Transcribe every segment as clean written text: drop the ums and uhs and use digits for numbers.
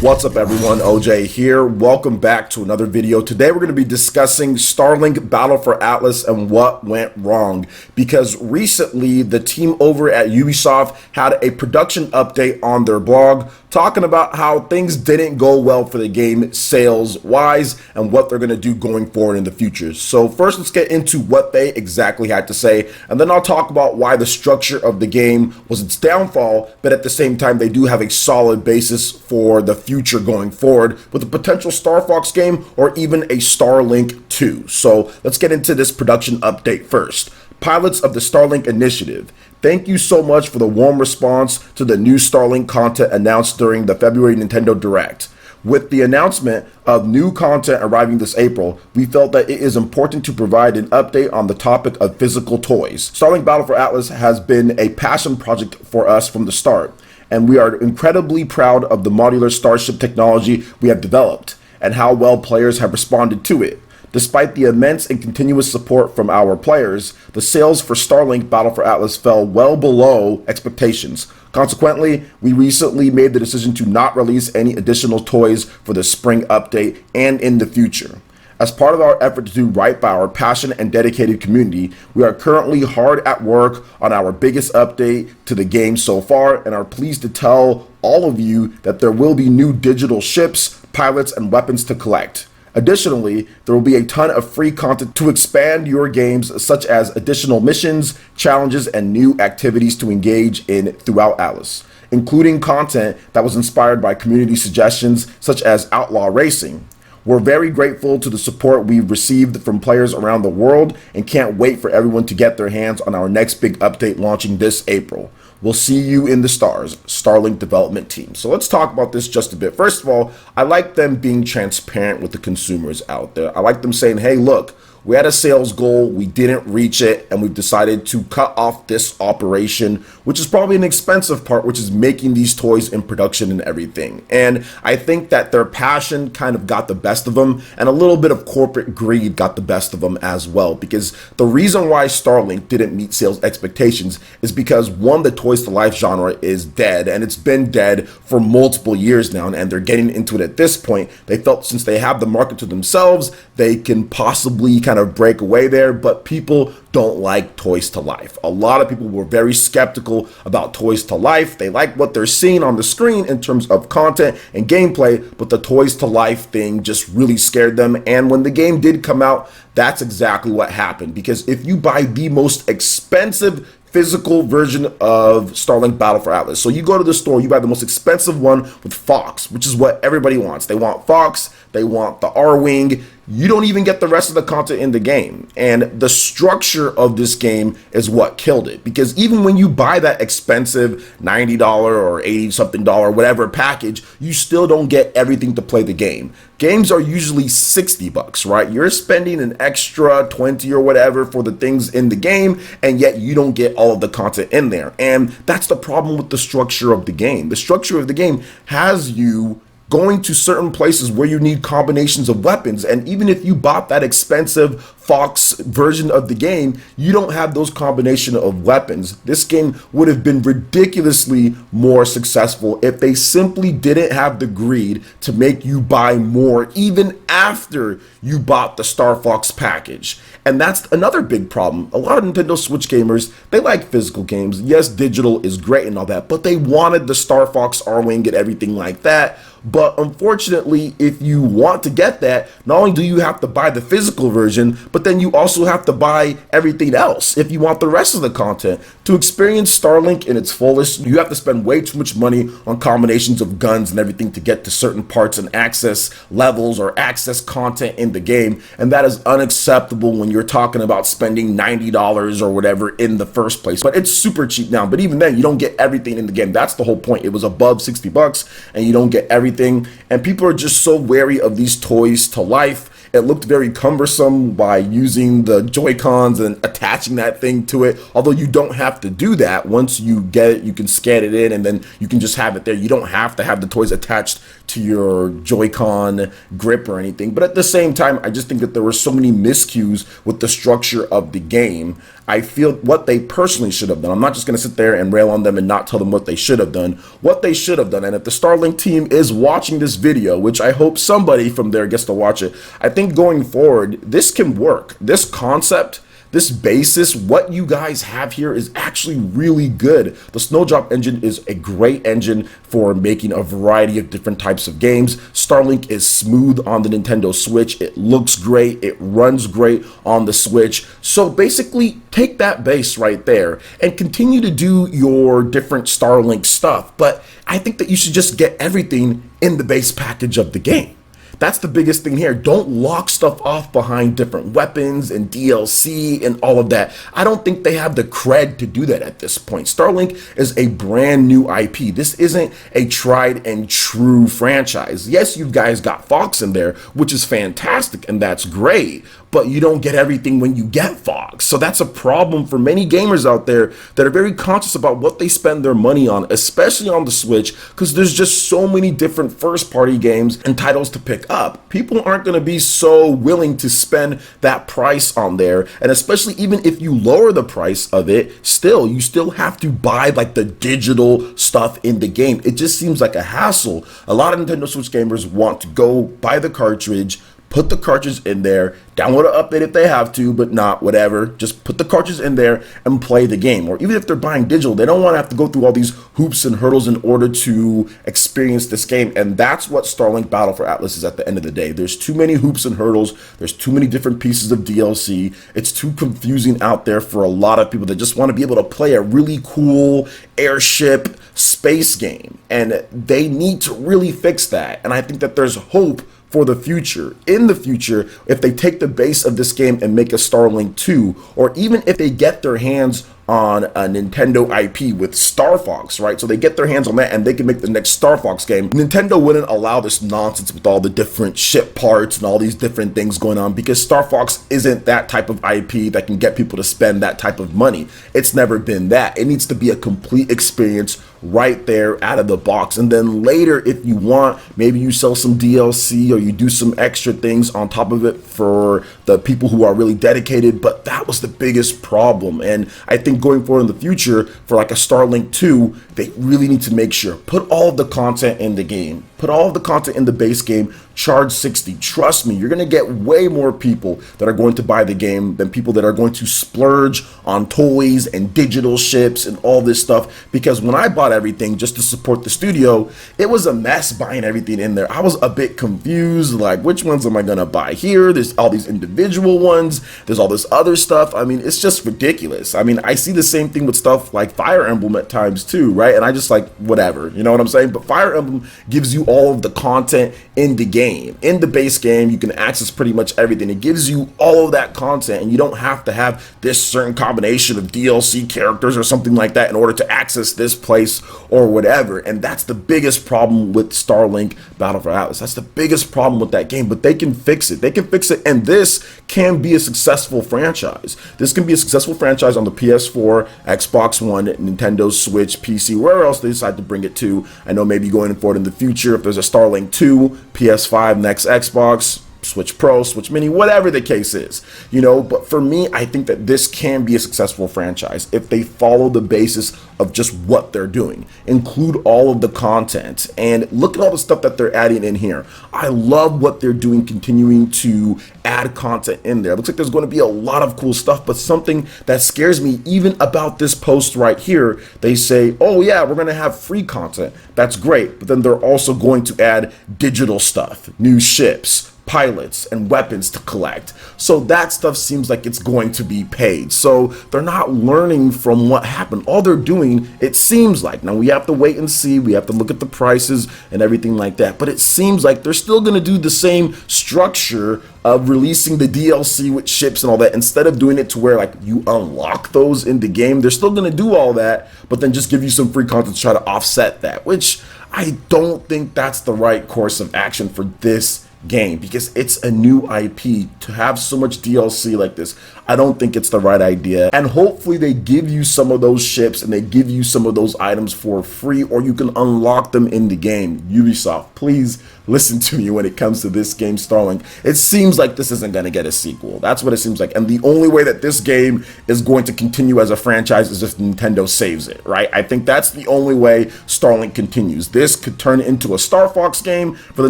What's up everyone, OJ here. Welcome back to another video. Today we're going to be discussing Starlink Battle for Atlus and what went wrong. Because recently the team over at Ubisoft had a production update on their blog talking about how things didn't go well for the game sales wise and what they're going to do going forward in the future. So first let's get into what they exactly had to say, and then I'll talk about why the structure of the game was its downfall, but at the same time they do have a solid basis for the future going forward with a potential Star Fox game or even a Starlink 2. So let's get into this production update first. Pilots of the Starlink initiative, thank you so much for the warm response to the new Starlink content announced during the February Nintendo Direct. With the announcement of new content arriving this April, we felt that it is important to provide an update on the topic of physical toys. Starlink Battle for Atlus has been a passion project for us from the start, and we are incredibly proud of the modular starship technology we have developed and how well players have responded to it. Despite the immense and continuous support from our players, the sales for Starlink Battle for Atlus fell well below expectations. Consequently, we recently made the decision to not release any additional toys for the spring update and in the future. As part of our effort to do right by our passionate and dedicated community, we are currently hard at work on our biggest update to the game so far and are pleased to tell all of you that there will be new digital ships, pilots, and weapons to collect. Additionally, there will be a ton of free content to expand your games, such as additional missions, challenges, and new activities to engage in throughout Atlus, including content that was inspired by community suggestions such as outlaw racing. We're very grateful to the support we've received from players around the world and can't wait for everyone to get their hands on our next big update launching this April. We'll see you in the stars, Starlink development team. So let's talk about this just a bit. First of all, I like them being transparent with the consumers out there. I like them saying, hey, look, we had a sales goal, we didn't reach it, and we've decided to cut off this operation, which is probably an expensive part, which is making these toys in production and everything. And I think that their passion kind of got the best of them, and a little bit of corporate greed got the best of them as well, because the reason why Starlink didn't meet sales expectations is because, one, the Toys to Life genre is dead, and it's been dead for multiple years now, and they're getting into it at this point. They felt since they have the market to themselves, they can possibly kind of break away there, but people don't like Toys to Life. A lot of people were very skeptical about Toys to Life. They like what they're seeing on the screen in terms of content and gameplay, but the Toys to Life thing just really scared them. And when the game did come out, that's exactly what happened, because if you buy the most expensive physical version of Starlink Battle for Atlus, so you go to the store, you buy the most expensive one with Fox, which is what everybody wants. They want Fox, they want the R-Wing. You don't even get the rest of the content in the game. And the structure of this game is what killed it. Because even when you buy that expensive $90 or $80 something whatever package, you still don't get everything to play the game. Games are usually $60, right? You're spending an extra 20 or whatever for the things in the game, and yet you don't get all of the content in there. And that's the problem with the structure of the game. The structure of the game has you going to certain places where you need combinations of weapons, and even if you bought that expensive Fox version of the game, you don't have those combination of weapons. This game would have been ridiculously more successful if they simply didn't have the greed to make you buy more even after you bought the Star Fox package. And that's another big problem. A lot of Nintendo Switch gamers, they like physical games. Yes, digital is great and all that, but they wanted the Star Fox R-Wing and everything like that. But unfortunately, if you want to get that, not only do you have to buy the physical version, but then you also have to buy everything else if you want the rest of the content. To experience Starlink in its fullest, you have to spend way too much money on combinations of guns and everything to get to certain parts and access levels or access content in the game. And that is unacceptable when you're talking about spending $90 or whatever in the first place. But it's super cheap now. But even then, you don't get everything in the game. That's the whole point. It was above $60 and you don't get everything. And people are just so wary of these Toys to Life. It looked very cumbersome by using the Joy-Cons and attaching that thing to it, although you don't have to do that. Once you get it, you can scan it in and then you can just have it there. You don't have to have the toys attached to your Joy-Con grip or anything. But at the same time, I just think that there were so many miscues with the structure of the game. I feel what they personally should have done. I'm not just going to sit there and rail on them and not tell them what they should have done. What they should have done, and if the Starlink team is watching this video, which I hope somebody from there gets to watch it, I think going forward, this can work. This concept, this basis, what you guys have here is actually really good. The Snowdrop engine is a great engine for making a variety of different types of games. Starlink is smooth on the Nintendo Switch. It looks great. It runs great on the Switch. So basically, take that base right there and continue to do your different Starlink stuff. But I think that you should just get everything in the base package of the game. That's the biggest thing here. Don't lock stuff off behind different weapons and DLC and all of that. I don't think they have the cred to do that at this point. Starlink is a brand new IP. This isn't a tried and true franchise. Yes, you guys got Fox in there, which is fantastic, and that's great, but you don't get everything when you get Fox. So that's a problem for many gamers out there that are very conscious about what they spend their money on, especially on the Switch, because there's just so many different first-party games and titles to pick up. People aren't going to be so willing to spend that price on there, and especially even if you lower the price of it, you still have to buy like the digital stuff in the game. It just seems like a hassle. A lot of Nintendo Switch gamers want to go buy the cartridge, put the cartridge in there, download an update if they have to, but not whatever. Just put the cartridge in there and play the game. Or even if they're buying digital, they don't want to have to go through all these hoops and hurdles in order to experience this game. And that's what Starlink Battle for Atlus is at the end of the day. There's too many hoops and hurdles. There's too many different pieces of DLC. It's too confusing out there for a lot of people that just want to be able to play a really cool airship space game. And they need to really fix that. And I think that there's hope for the future. In the future, if they take the base of this game and make a Starlink 2, or even if they get their hands on a Nintendo IP with Star Fox, right? So they get their hands on that and they can make the next Star Fox game. Nintendo wouldn't allow this nonsense with all the different ship parts and all these different things going on, because Star Fox isn't that type of IP that can get people to spend that type of money. It's never been that. It needs to be a complete experience right there out of the box. And then later, if you want, maybe you sell some DLC or you do some extra things on top of it for the people who are really dedicated. But that was the biggest problem. And I think going forward in the future for like a Starlink 2, they really need to make sure, put all of the content in the game, put all of the content in the base game, charge $60. Trust me, you're going to get way more people that are going to buy the game than people that are going to splurge on toys and digital ships and all this stuff. Because when I bought everything just to support the studio, it was a mess buying everything in there. I was a bit confused, like, which ones am I going to buy here? There's all these individual ones. There's all this other stuff. I mean, it's just ridiculous. I mean, I see the same thing with stuff like Fire Emblem at times too, right? And I just like, whatever, you know what I'm saying? But Fire Emblem gives you all of the content in the game. In the base game, you can access pretty much everything. It gives you all of that content, and you don't have to have this certain combination of DLC characters or something like that in order to access this place or whatever. And that's the biggest problem with Starlink Battle for Atlus. That's the biggest problem with that game, but they can fix it. They can fix it, and this can be a successful franchise. This can be a successful franchise on the PS4, Xbox One, Nintendo Switch, PC, wherever else they decide to bring it to. I know maybe going forward in the future, if there's a Starlink 2, PS5, next Xbox, Switch Pro, Switch Mini, whatever the case is, you know. But for me, I think that this can be a successful franchise if they follow the basis of just what they're doing, include all of the content, and look at all the stuff that they're adding in here. I love what they're doing, continuing to add content in there. It looks like there's going to be a lot of cool stuff, but something that scares me even about this post right here, they say, oh yeah, we're going to have free content. That's great, but then they're also going to add digital stuff, new ships, pilots, and weapons to collect. So that stuff seems like it's going to be paid. So they're not learning from what happened. All they're doing, it seems like, now we have to wait and see, we have to look at the prices and everything like that, but it seems like they're still going to do the same structure of releasing the DLC with ships and all that. Instead of doing it to where like you unlock those in the game, they're still going to do all that, but then just give you some free content to try to offset that, which I don't think that's the right course of action for this game, because it's a new IP. To have so much DLC like this, I don't think it's the right idea. And hopefully they give you some of those ships and they give you some of those items for free, or you can unlock them in the game. Ubisoft, please listen to me when it comes to this game, Starlink. It seems like this isn't going to get a sequel. That's what it seems like. And the only way that this game is going to continue as a franchise is if Nintendo saves it, right? I think that's the only way Starlink continues. This could turn into a Star Fox game. For the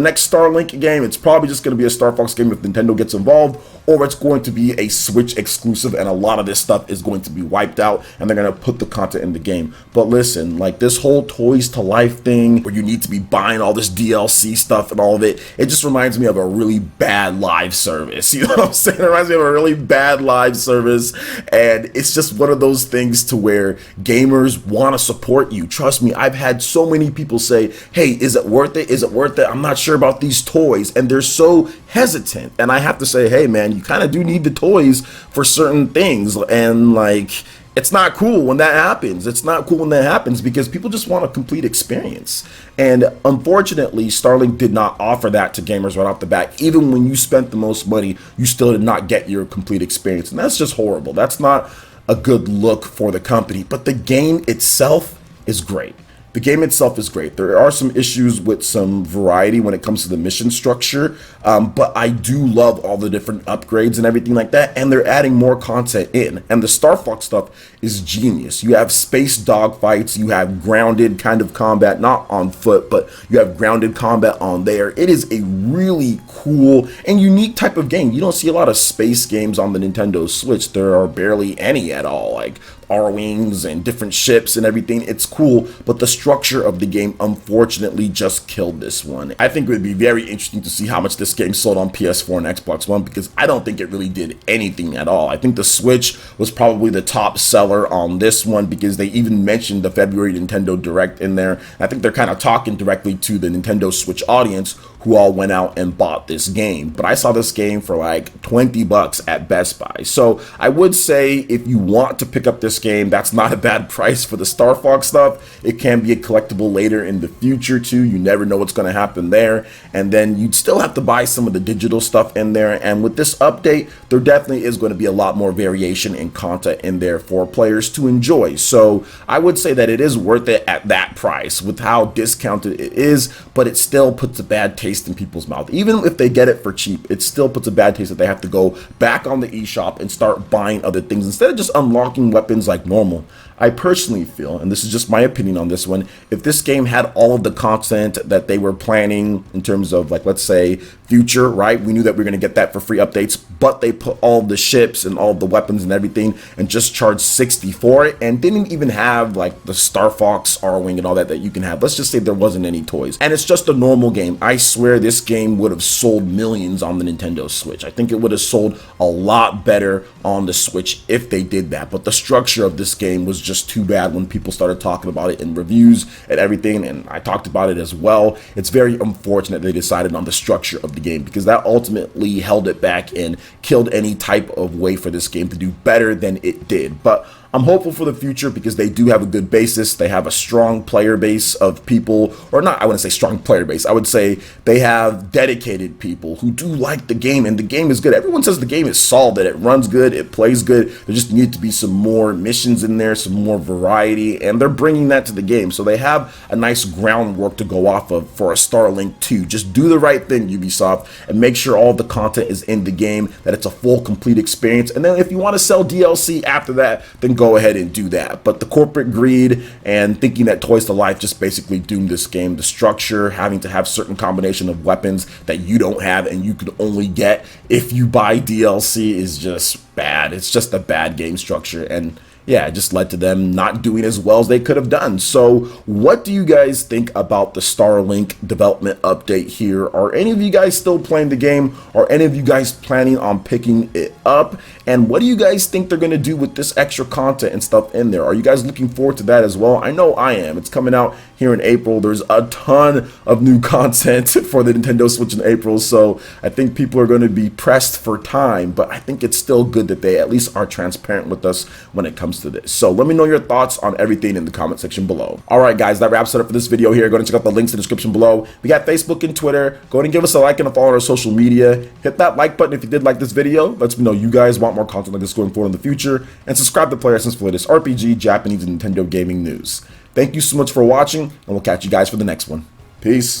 next Starlink game, it's probably just going to be a Star Fox game if Nintendo gets involved, or it's going to be a Switch exclusive, and a lot of this stuff is going to be wiped out, and they're going to put the content in the game. But listen, like this whole Toys to Life thing, where you need to be buying all this DLC stuff and all of it, it just reminds me of a really bad live service. You know what I'm saying? It reminds me of a really bad live service, and it's just one of those things to where gamers want to support you. Trust me, I've had so many people say, hey, is it worth it? Is it worth it? I'm not sure about these toys, and they're so hesitant. And I have to say, hey man, you kind of do need the toys for certain things, and like, it's not cool when that happens. It's not cool when that happens because people just want a complete experience. And unfortunately, Starlink did not offer that to gamers right off the bat. Even when you spent the most money, you still did not get your complete experience. And that's just horrible. That's not a good look for the company. But the game itself is great. The game itself is great. There are some issues with some variety when it comes to the mission structure, but I do love all the different upgrades and everything like that, and they're adding more content in. And the Star Fox stuff is genius. You have space dogfights, you have grounded kind of combat, not on foot, but you have grounded combat on there. It is a really cool and unique type of game. You don't see a lot of space games on the Nintendo Switch. There are barely any at all, like R-Wings and different ships and everything. It's cool, but the structure of the game unfortunately just killed this one. I think it would be very interesting to see how much this game sold on PS4 and Xbox One, because I don't think it really did anything at all. I think the Switch was probably the top seller on this one, because they even mentioned the February Nintendo Direct in there. I think they're kind of talking directly to the Nintendo Switch audience, who all went out and bought this game. But I saw this game for like 20 bucks at Best Buy. So I would say if you want to pick up this game, that's not a bad price for the Star Fox stuff. It can be a collectible later in the future too. You never know what's going to happen there. And then you'd still have to buy some of the digital stuff in there. And with this update, there definitely is going to be a lot more variation and content in there for players to enjoy. So I would say that it is worth it at that price with how discounted it is, but it still puts a bad taste in people's mouth. Even if they get it for cheap, it still puts a bad taste that they have to go back on the eShop and start buying other things instead of just unlocking weapons like normal. I personally feel, and this is just my opinion on this one, if this game had all of the content that they were planning in terms of, like, let's say future, right? We knew that we were going to get that for free updates, but they put all the ships and all the weapons and everything and just charged $60 for it, and didn't even have like the Star Fox R-Wing and all that you can have. Let's just say there wasn't any toys, and it's just a normal game. I swear this game would have sold millions on the Nintendo Switch. I think it would have sold a lot better on the Switch if they did that, but the structure of this game was just too bad when people started talking about it in reviews and everything, and I talked about it as well. It's very unfortunate they decided on the structure of the game, because that ultimately held it back and killed any type of way for this game to do better than it did. But I'm hopeful for the future because they do have a good basis. They have a strong player base of people, or not, I wouldn't say strong player base. I would say they have dedicated people who do like the game, and the game is good. Everyone says the game is solid, that it runs good, it plays good. There just need to be some more missions in there, some more variety, and they're bringing that to the game. So they have a nice groundwork to go off of for a Starlink 2. Just do the right thing, Ubisoft, and make sure all the content is in the game, that it's a full, complete experience. And then if you want to sell DLC after that, then go ahead and do that. But the corporate greed and thinking that Toys to Life just basically doomed this game. The structure, having to have certain combination of weapons that you don't have and you could only get if you buy DLC, is just bad. It's just a bad game structure, and yeah, it just led to them not doing as well as they could have done. So what do you guys think about the Starlink development update here? Are any of you guys still playing the game? Are any of you guys planning on picking it up? And what do you guys think they're going to do with this extra content and stuff in there? Are you guys looking forward to that as well? I know I am. It's coming out here in April. There's a ton of new content for the Nintendo Switch in April, so I think people are going to be pressed for time, but I think it's still good that they at least are transparent with us when it comes to this. So let me know your thoughts on everything in the comment section below. All right, guys, that wraps it up for this video here. Go ahead and check out the links in the description below. We got Facebook and Twitter. Go ahead and give us a like and a follow on our social media. Hit that like button if you did like this video. Lets me know you guys want more content like this going forward in the future. And subscribe to PlayerEssence for the latest RPG, Japanese, and Nintendo gaming news. Thank you so much for watching, and we'll catch you guys for the next one. Peace.